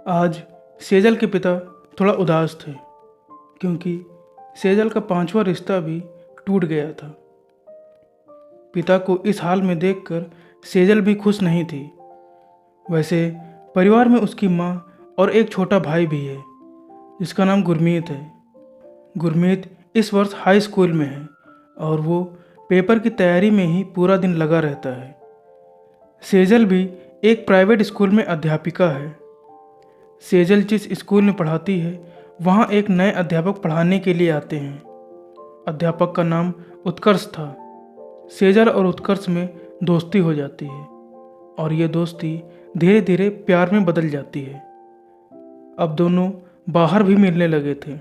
आज सेजल के पिता थोड़ा उदास थे क्योंकि सेजल का 5वां रिश्ता भी टूट गया था। पिता को इस हाल में देखकर सेजल भी खुश नहीं थी। वैसे परिवार में उसकी माँ और एक छोटा भाई भी है जिसका नाम गुरमीत है। गुरमीत इस वर्ष हाई स्कूल में है और वो पेपर की तैयारी में ही पूरा दिन लगा रहता है। सेजल भी एक प्राइवेट स्कूल में अध्यापिका है। सेजल जिस स्कूल में पढ़ाती है वहाँ एक नए अध्यापक पढ़ाने के लिए आते हैं। अध्यापक का नाम उत्कर्ष था। सेजल और उत्कर्ष में दोस्ती हो जाती है और ये दोस्ती धीरे धीरे प्यार में बदल जाती है। अब दोनों बाहर भी मिलने लगे थे।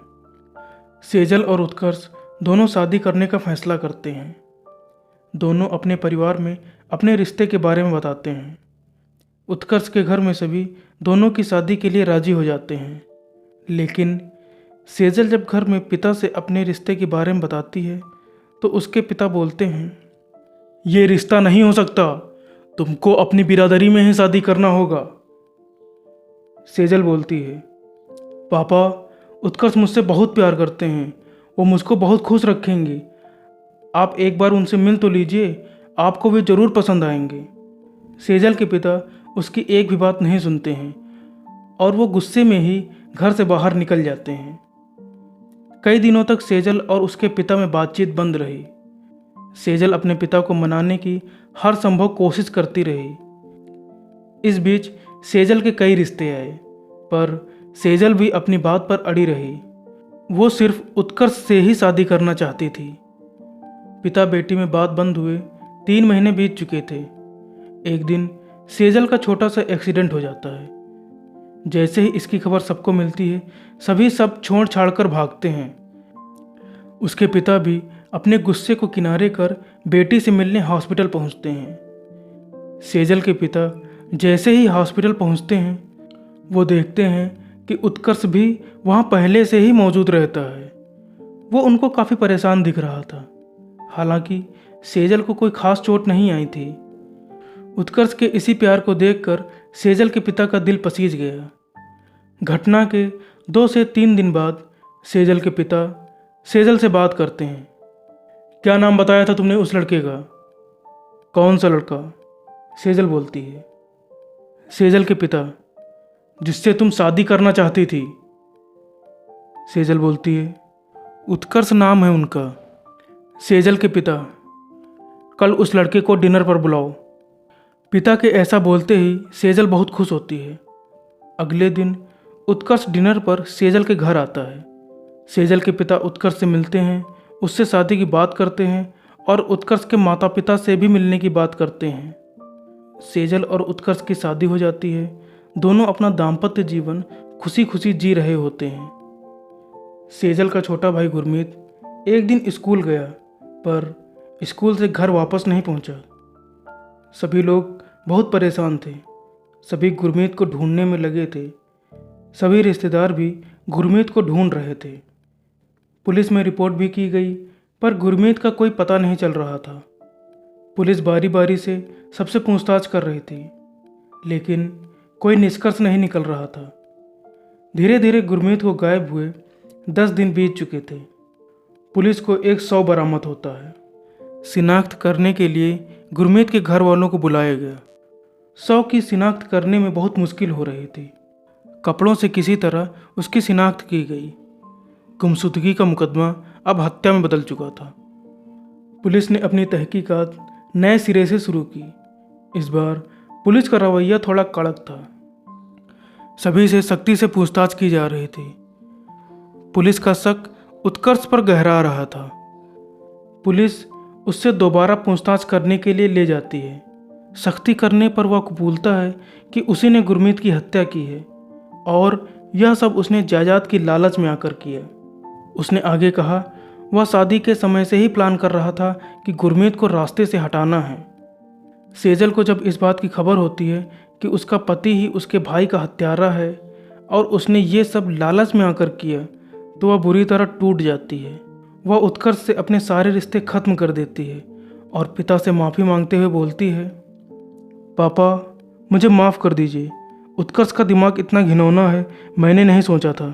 सेजल और उत्कर्ष दोनों शादी करने का फैसला करते हैं। दोनों अपने परिवार में अपने रिश्ते के बारे में बताते हैं। उत्कर्ष के घर में सभी दोनों की शादी के लिए राजी हो जाते हैं, लेकिन सेजल जब घर में पिता से अपने रिश्ते के बारे में बताती है तो उसके पिता बोलते हैं, ये रिश्ता नहीं हो सकता, तुमको अपनी बिरादरी में ही शादी करना होगा। सेजल बोलती है, पापा, उत्कर्ष मुझसे बहुत प्यार करते हैं, वो मुझको बहुत खुश रखेंगे। आप एक बार उनसे मिल तो लीजिए, आपको वे ज़रूर पसंद आएंगे। सेजल के पिता उसकी एक भी बात नहीं सुनते हैं और वो गुस्से में ही घर से बाहर निकल जाते हैं। कई दिनों तक सेजल और उसके पिता में बातचीत बंद रही। सेजल अपने पिता को मनाने की हर संभव कोशिश करती रही। इस बीच सेजल के कई रिश्ते आए, पर सेजल भी अपनी बात पर अड़ी रही। वो सिर्फ उत्कर्ष से ही शादी करना चाहती थी। पिता बेटी में बात बंद हुए 3 महीने बीत चुके थे। एक दिन सेजल का छोटा सा एक्सीडेंट हो जाता है। जैसे ही इसकी खबर सबको मिलती है, सभी सब छोड़ छाड़ कर भागते हैं। उसके पिता भी अपने गुस्से को किनारे कर बेटी से मिलने हॉस्पिटल पहुंचते हैं। सेजल के पिता जैसे ही हॉस्पिटल पहुंचते हैं, वो देखते हैं कि उत्कर्ष भी वहाँ पहले से ही मौजूद रहता है। वो उनको काफ़ी परेशान दिख रहा था। हालांकि सेजल को कोई खास चोट नहीं आई थी। उत्कर्ष के इसी प्यार को देखकर सेजल के पिता का दिल पसीज गया। घटना के 2 से 3 दिन बाद सेजल के पिता सेजल से बात करते हैं। क्या नाम बताया था तुमने उस लड़के का? कौन सा लड़का? सेजल बोलती है। सेजल के पिता, जिससे तुम शादी करना चाहती थी। सेजल बोलती है, उत्कर्ष नाम है उनका। सेजल के पिता, कल उस लड़के को डिनर पर बुलाओ। पिता के ऐसा बोलते ही सेजल बहुत खुश होती है। अगले दिन उत्कर्ष डिनर पर सेजल के घर आता है। सेजल के पिता उत्कर्ष से मिलते हैं, उससे शादी की बात करते हैं और उत्कर्ष के माता पिता से भी मिलने की बात करते हैं। सेजल और उत्कर्ष की शादी हो जाती है। दोनों अपना दाम्पत्य जीवन खुशी खुशी जी रहे होते हैं। सेजल का छोटा भाई गुरमीत एक दिन स्कूल गया, पर स्कूल से घर वापस नहीं पहुंचा। सभी लोग बहुत परेशान थे। सभी गुरमीत को ढूंढने में लगे थे। सभी रिश्तेदार भी गुरमीत को ढूंढ रहे थे। पुलिस में रिपोर्ट भी की गई, पर गुरमीत का कोई पता नहीं चल रहा था। पुलिस बारी बारी से सबसे पूछताछ कर रही थी, लेकिन कोई निष्कर्ष नहीं निकल रहा था। धीरे धीरे गुरमीत को गायब हुए 10 दिन बीत चुके थे। पुलिस को एक शव बरामद होता है। शिनाख्त करने के लिए गुरमीत के घर वालों को बुलाया गया। शव की शिनाख्त करने में बहुत मुश्किल हो रही थी। कपड़ों से किसी तरह उसकी शिनाख्त की गई। गुमशुदगी का मुकदमा अब हत्या में बदल चुका था। पुलिस ने अपनी तहकीकात नए सिरे से शुरू की। इस बार पुलिस का रवैया थोड़ा कड़क था। सभी से सख्ती से पूछताछ की जा रही थी। पुलिस का शक उत्कर्ष पर गहरा रहा था। पुलिस उससे दोबारा पूछताछ करने के लिए ले जाती है। सख्ती करने पर वह कबूलता है कि उसी ने गुरमीत की हत्या की है और यह सब उसने जायदाद की लालच में आकर किया। उसने आगे कहा, वह शादी के समय से ही प्लान कर रहा था कि गुरमीत को रास्ते से हटाना है। सेजल को जब इस बात की खबर होती है कि उसका पति ही उसके भाई का हत्यारा है और उसने ये सब लालच में आकर किया, तो वह बुरी तरह टूट जाती है। वह उत्कर्ष से अपने सारे रिश्ते खत्म कर देती है और पिता से माफ़ी मांगते हुए बोलती है, पापा, मुझे माफ़ कर दीजिए। उत्कर्ष का दिमाग इतना घिनौना है, मैंने नहीं सोचा था।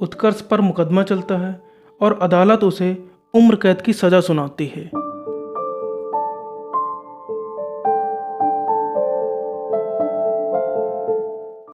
उत्कर्ष पर मुकदमा चलता है और अदालत उसे उम्र कैद की सज़ा सुनाती है।